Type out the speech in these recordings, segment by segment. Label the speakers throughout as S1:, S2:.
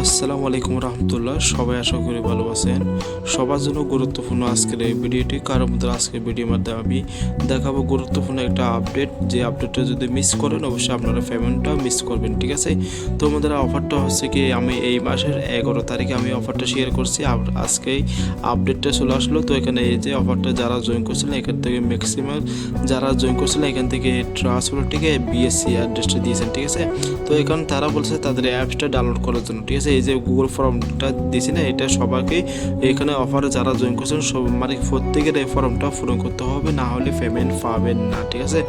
S1: আসসালামু আলাইকুম রহমতুল্লাহ। সবাই আশা করি ভালো আছেন। সবার জন্য গুরুত্বপূর্ণ আজকের এই ভিডিওটি। কারণ আজকের ভিডিওর মধ্যে আমি দেখাবো গুরুত্বপূর্ণ একটা আপডেট, যে আপডেটটা যদি মিস করেন অবশ্যই আপনারা পেমেন্টটা মিস করবেন, ঠিক আছে। তো আমাদের অফারটা হচ্ছে কি, আমি এই মাসের 11 তারিখে আমি অফারটা শেয়ার করছি। আজকেই আপডেটটা চলে আসলো। তো এখানে এই যে অফারটা যারা জয়েন করছিলেন, এখান থেকে ম্যাক্সিমাম যারা জয়েন করছিলেন এখান থেকে ট্রান্সফার থেকে বিএসসি অ্যাড্রেসটা দিয়েছেন, ঠিক আছে। তো এখন তারা বলছে তাদের অ্যাপসটা ডাউনলোড করার জন্য, ঠিক আছে। এই যে গুগল ফর্মটা দিয়েছি না, এটা সবাইকে এখানে অফারে যারা জয়েন করছেন সব মানে প্রত্যেকের এই ফর্মটা পূরণ করতে হবে, না হলে পেমেন্ট পাবেন না, ঠিক আছে।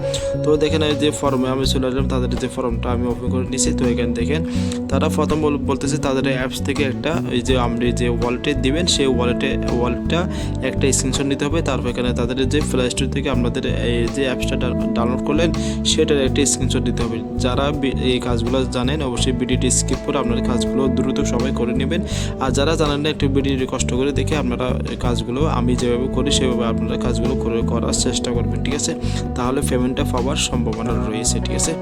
S1: তো দেখেন এই যে ফর্মে আমি চলে আসলাম, তাদের যে ফর্মটা আমি ওপেন করে নিয়েছি। তো এখানে দেখেন তারা প্রথম বলতেছে তাদের অ্যাপস থেকে একটা এই যে আপনি যে ওয়ালেটে দিবেন সেই ওয়ালেটটা একটা স্ক্রিনশট নিতে হবে। তারপর এখানে তাদের যে প্লে স্টোর থেকে আপনাদের এই যে অ্যাপসটা ডাউনলোড করলেন সেটার একটা স্ক্রিনশট দিতে হবে। যারা এই কাজগুলো জানেন অবশ্যই ভিডিওটি স্কিপ করে আপনার কাজগুলো দ্রুত সবাই করে নেবেন। আর যারা জানেন না একটু ভিডিওটি কষ্ট করে দেখে আপনারা কাজগুলো আমি যেভাবে করি সেভাবে আপনারা কাজগুলো করার চেষ্টা করবেন, ঠিক আছে। তাহলে পেমেন্টটা পাওয়ার সম্ভাবনা রয়েছে, ঠিক আছে।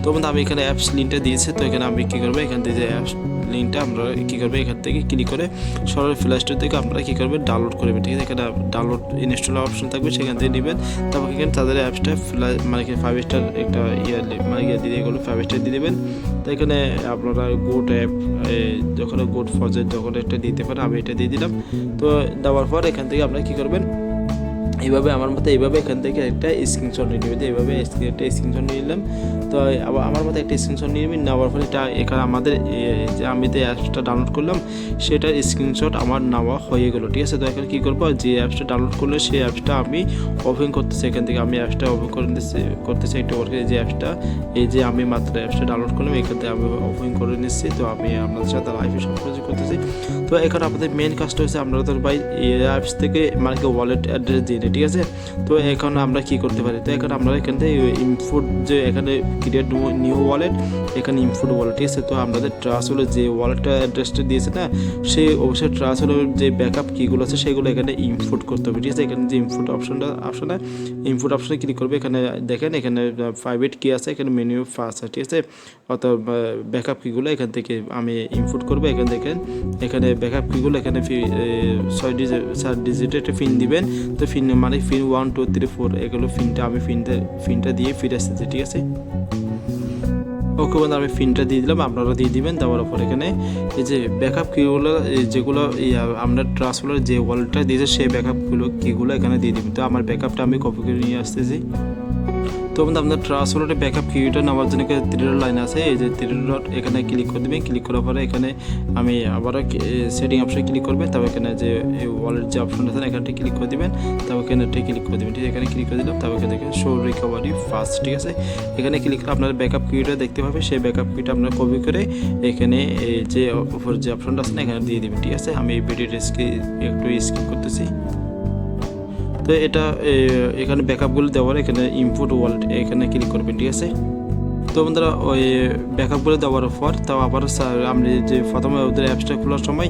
S1: তো আমি এখানে অ্যাপস লিঙ্কটা দিয়েছি। তো এখানে আমি কী করবো, এখান থেকে যে অ্যাপস লিঙ্কটা আপনারা কী করবে, এখান থেকে ক্লিক করে সরাসরি প্লে স্টোর থেকে আপনারা কী করবেন ডাউনলোড করবেন, ঠিক আছে। এখানে ডাউনলোড ইনস্টল অপশন থাকবে, সেখান থেকে নেবেন। তারপর এখানে তাদের অ্যাপসটা মানে 5 স্টার একটা দিয়ে এগুলো 5 স্টার দিয়ে দেবেন। তো এখানে আপনারা গুড অ্যাপ যখন গুড ফজেট যখন একটা দিতে পারেন, আমি এটা দিয়ে দিলাম। তো দেওয়ার পর এখান থেকে আপনারা কী করবেন, এইভাবে আমার মতো এইভাবে এখান থেকে একটা স্ক্রিনশট নিয়ে নেবেন। এইভাবে একটা স্ক্রিনশট নিয়ে নিলাম। তো আমার মতো একটা স্ক্রিনশট নিয়ে নেবেন। নেওয়ার পরে এটা এখানে আমাদের যে আমি যে অ্যাপসটা ডাউনলোড করলাম সেটার স্ক্রিনশট আমার নেওয়া হয়ে গেলো, ঠিক আছে। তো এখন কী করবো, যে অ্যাপসটা ডাউনলোড করলে সেই অ্যাপসটা আমি ওপেন করতেছি। এখান থেকে আমি অ্যাপসটা ওপেন করতেছি একটা ওয়ার্কে, যে অ্যাপসটা এই যে আমি মাত্র অ্যাপসটা ডাউনলোড করলাম এখান থেকে আমি ওপেন করে নিচ্ছি। তো আমি আপনাদের সাথে লাইভে সম্পর্ক করতেছি। তো এখানে আপনাদের মেন কাজটা হচ্ছে আপনারা তো ভাই এই অ্যাপস থেকে মানে ওয়ালেট অ্যাড্রেস দিয়ে, ঠিক আছে। তো এখন আমরা কি করতে পারি, তো এখন আমরা এখান থেকে ইনপুট যে এখানে ক্রিয়েট নিউ ওয়ালেট, এখানে ইনপুট ওয়ালেট, ঠিক আছে। তো আমাদের ট্রান্সফারের যে ওয়ালেটটা অ্যাড্রেসটা দিয়েছে না, সেই অবশ্যই ট্রান্সফারের যে ব্যাকআপ কিগুলো আছে সেগুলো এখানে ইনপুট করতে হবে, ঠিক আছে। এখানে যে ইনপুট অপশনে ইনপুট অপশনে ক্লিক করবে। এখানে দেখেন এখানে প্রাইভেট কি আছে, এখানে মেনু ফার্স্ট আছে, ঠিক আছে। অর্থাৎ ব্যাকআপ কিগুলো এখান থেকে আমি ইনপুট করবো। এখানে দেখেন এখানে ব্যাকআপ কিগুলো এখানে 4 ডিজিটের একটা পিন দিবেন। তো পিন মানে পিন 1 2 3 4 এগুলো পিনটা আমি পিনটা দিয়ে ফিরে আসতেছি, ঠিক আছে। ওকে বন্ধু, আমি পিনটা দিয়ে দিলাম, আপনারা দিয়ে দিবেন। দেওয়ার পর এখানে এই যে ব্যাকআপ কিগুলো যেগুলো আমরা ট্রান্সফারের যে ওয়ালেটটা দিয়েছে সেই ব্যাকআপগুলো কিগুলো এখানে দিয়ে দিবেন। তো আমার ব্যাকআপটা আমি কপি করে নিয়ে আসতেছি। তো বন্ধু আপনার ট্রান্সফারের ব্যাকআপ কিটা নেওয়ার জন্য থ্রি লাইন আছে, এই যে থ্রি ডট এখানে ক্লিক করে দেবেন। ক্লিক করার পরে এখানে আমি আবারও সেটিং অপশনে ক্লিক করবেন। তারপর এখানে যে ওয়ালেট যে অপশন আছে এখানটা ক্লিক করে দেবেন। তারপর এখানে ক্লিক করে দেবেন, ঠিক আছে। এখানে ক্লিক করে দিলাম। তারপর এখানে শো রিকভারি ফাস্ট, ঠিক আছে। এখানে ক্লিক করে আপনার ব্যাকআপ কিটা দেখতে পাবে, সেই ব্যাকআপ কিটা আপনার কপি করে এখানে যে উপর যে অপশনটা আছে না এখানে দিয়ে দেবেন, ঠিক আছে। আমি এই ভিডিওটা একটু স্কিপ করতেছি। তো এটা এখানে ব্যাকআপগুলো দেওয়ার এখানে ইনপুট ওয়ালেট এখানে ক্লিক করবেন, ঠিক আছে। তো বন্ধুরা ওই ব্যাকআপগুলো দেওয়ার পর তাও আবার আপনি যে প্রথমে ওদের অ্যাপসটা খোলার সময়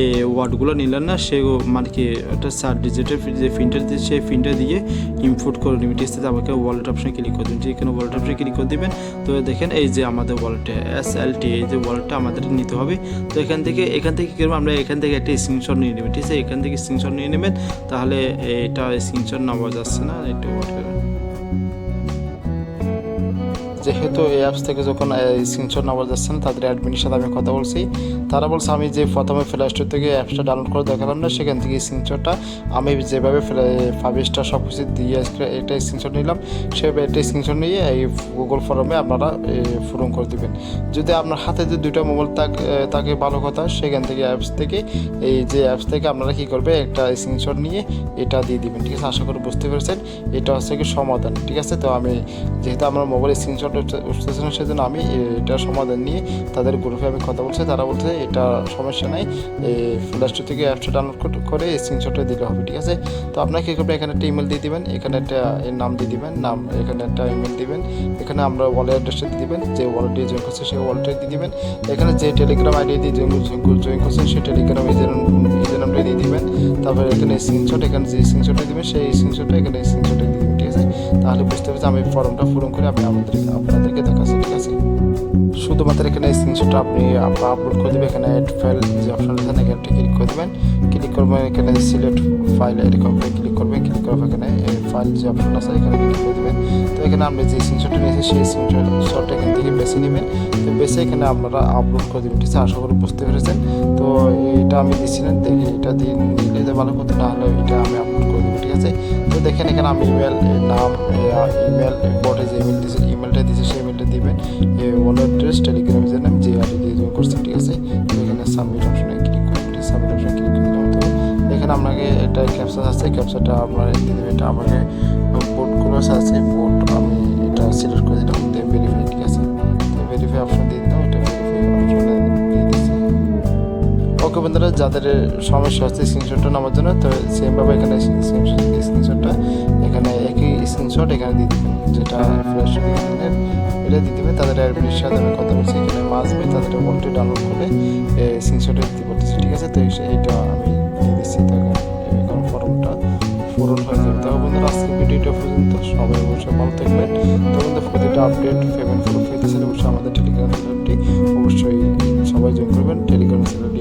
S1: এই ওয়ার্ডগুলো নিলেন না, সে মানে কি ওটা 4 ডিজিটের যে পিনটা দিয়ে সেই পিনটা দিয়ে ইনপুট করে নেবেন, ঠিক আছে। আমাকে ওয়ালেট অপশনে ক্লিক করে দেবেন, এখানে ওয়ালেট অপশনে ক্লিক করে দেবেন। তো দেখেন এই যে আমাদের ওয়ালেটে SLT এই যে ওয়ালেটটা আমাদের নিতে হবে। তো এখান থেকে কী করবো, আমরা এখান থেকে একটা স্ক্রিনশট নিয়ে নেবেন, ঠিক আছে। এখান থেকে স্ক্রিনশট নিয়ে নেবেন, তাহলে এটা স্ক্রিনশট নেওয়া যাচ্ছে না, একটু ওয়াট করবেন। যেহেতু এই অ্যাপস থেকে যখন স্ক্রিনশট নেওয়া যাচ্ছে না, তাদের অ্যাডমিনের সাথে আমি কথা বলছি। তারা বলছে আমি যে প্রথমে প্লে স্টোর থেকে অ্যাপসটা ডাউনলোড করে দেখালাম না, সেখান থেকে স্ক্রিনশটটা আমি যেভাবে 5 স্টার সব কিছু দিয়ে একটা স্ক্রিনশট নিলাম, সেভাবে একটা স্ক্রিনশট নিয়ে এই গুগল ফর্মে আপনারা পূরণ করে দেবেন। যদি আপনার হাতে যে 2টা মোবাইল তাকে ভালো কথা, সেখান থেকে অ্যাপস থেকে এই যে অ্যাপস থেকে আপনারা কী করবে একটা স্ক্রিনশট নিয়ে এটা দিয়ে দিবেন, ঠিক আছে। আশা করি বুঝতে পেরেছেন, এটা হচ্ছে কি সমাধান, ঠিক আছে। তো আমি যেহেতু আমার মোবাইল স্ক্রিনশট উঠতেছে না, সেজন্য আমি এটা সমাধান নিয়ে তাদের গ্রুপে আমি কথা বলছি। তারা বলছে এটা সমস্যা নাই, প্লে স্টোর থেকে অ্যাপসটা ডাউনলোড করে স্ক্রিনশটটা দিলে হবে, ঠিক আছে। তো আপনাকে কী করবেন, এখানে একটা ইমেল দিয়ে দিবেন, এখানে একটা নাম দিয়ে দিবেন, এখানে একটা ইমেল দিবেন। এখানে আমরা ওয়ালেট অ্যাড্রেসটা দিয়ে দিবেন, যে ওয়ালেট দিয়ে জয়েন করছে সেই ওয়ালেটটা দিয়ে দিবেন। এখানে যে টেলিগ্রাম আইডি দিয়ে জয়েন করছেন সেই টেলিগ্রাম ইউজার নামটা দিয়ে দিবেন। তারপরে এখানে স্ক্রিনশট, এখানে যে স্ক্রিনশটটা দিবেন সেই স্ক্রিনশটটা এখানে স্ক্রিনশটটা দিয়ে দিবেন, ঠিক আছে। আছে? তাহলে বুঝতে পারছি আমি ফর্মটা পূরণ করে আমি আপনাদেরকে দেখাচ্ছি, ঠিক আছে? শুধুমাত্র এখানে স্ক্রিনশটটা আপনি আপলোড করে দেবেন। এখানে অ্যাড ফাইল যে অপশন আছে এখানে ক্লিক করে দেবেন। ক্লিক করবেন এখানে সিলেক্ট ফাইল এরকম ক্লিক করবেন। ক্লিক করে এখানে ফাইল যে অপশন আছে এখানে ক্লিক করে দেবেন। তো এখানে আপনি যে স্ক্রিনশটটা নিয়েছেন সেই স্ক্রিনশটটা এখান থেকে বেছে নেবেন। তো বেছে এখানে আপনারা আপলোড করে দেবেন, ঠিক আছে? আশা করি বুঝতে পেরেছেন। তো এটা আমি দিয়েছিলেন, দেখি এটা দিয়ে নিলে ভালো কথা, না হলে এটা আমি আপলোড করে দেবো, ঠিক আছে? তো দেখেন এখানে আমি ইমেল নাম ইমেল বোর্ডে যে ইমেল দিয়েছি ইমেলটা দিয়েছি সেই ইমেলটা দিবেন। Wallet address Telegram user name যে আইডি দিয়ে জয়েন করছেন, ঠিক আছে? তো এখানে সাবমিট অপশনে ক্লিক করবেন, সাবমিট অপশনে ক্লিক করে দিলাম। তো এখানে আপনাকে একটা ক্যাপচা আছে, ক্যাপচাটা আপনারা দিয়ে দেবেন। এটা আমাকে বোর্ডগুলো আছে, বোর্ড আমি এটা সিলেক্ট করে দিলাম, দিয়ে ভেরিফাই, ঠিক আছে? তো ভেরিফাই অপশন দিয়ে দিলাম, এটা ভেরিফাই অপশনে দিয়ে দিচ্ছি। ওকে বন্ধুরা, যাদের সমস্যা হচ্ছে স্ক্রিনশটটা নেওয়ার জন্য, তো সেমভাবে এখানে স্ক্রিনশটটা এখানে একই স্ক্রিনশট এখানে দিয়ে দেবেন, যেটা ফ্রেশ দিলেন এটা দিয়ে দেবেন। তাদের অ্যাডমিনের সাথে আমি কথা বলছি, এখানে মাসবে তাদের ওয়ালেটে ডাউনলোড করে স্ক্রিনশটে দিতে বলতেছি, ঠিক আছে? তো এইটা আমি দিয়ে দিচ্ছি। তো এখন ফর্মটা পূরণ হয়ে যাবে। তো বন্ধুরা, আজকে ভিডিওটা পর্যন্ত, সবাই অবশ্যই ভালো থাকবেন। তো বন্ধুরা, প্রতিটা আপডেট পেমেন্ট প্রুফ পেতে চাইলে অবশ্যই আমাদের টেলিগ্রাম চ্যানেলটি অবশ্যই সবাই জয়েন করবেন। Telegram channel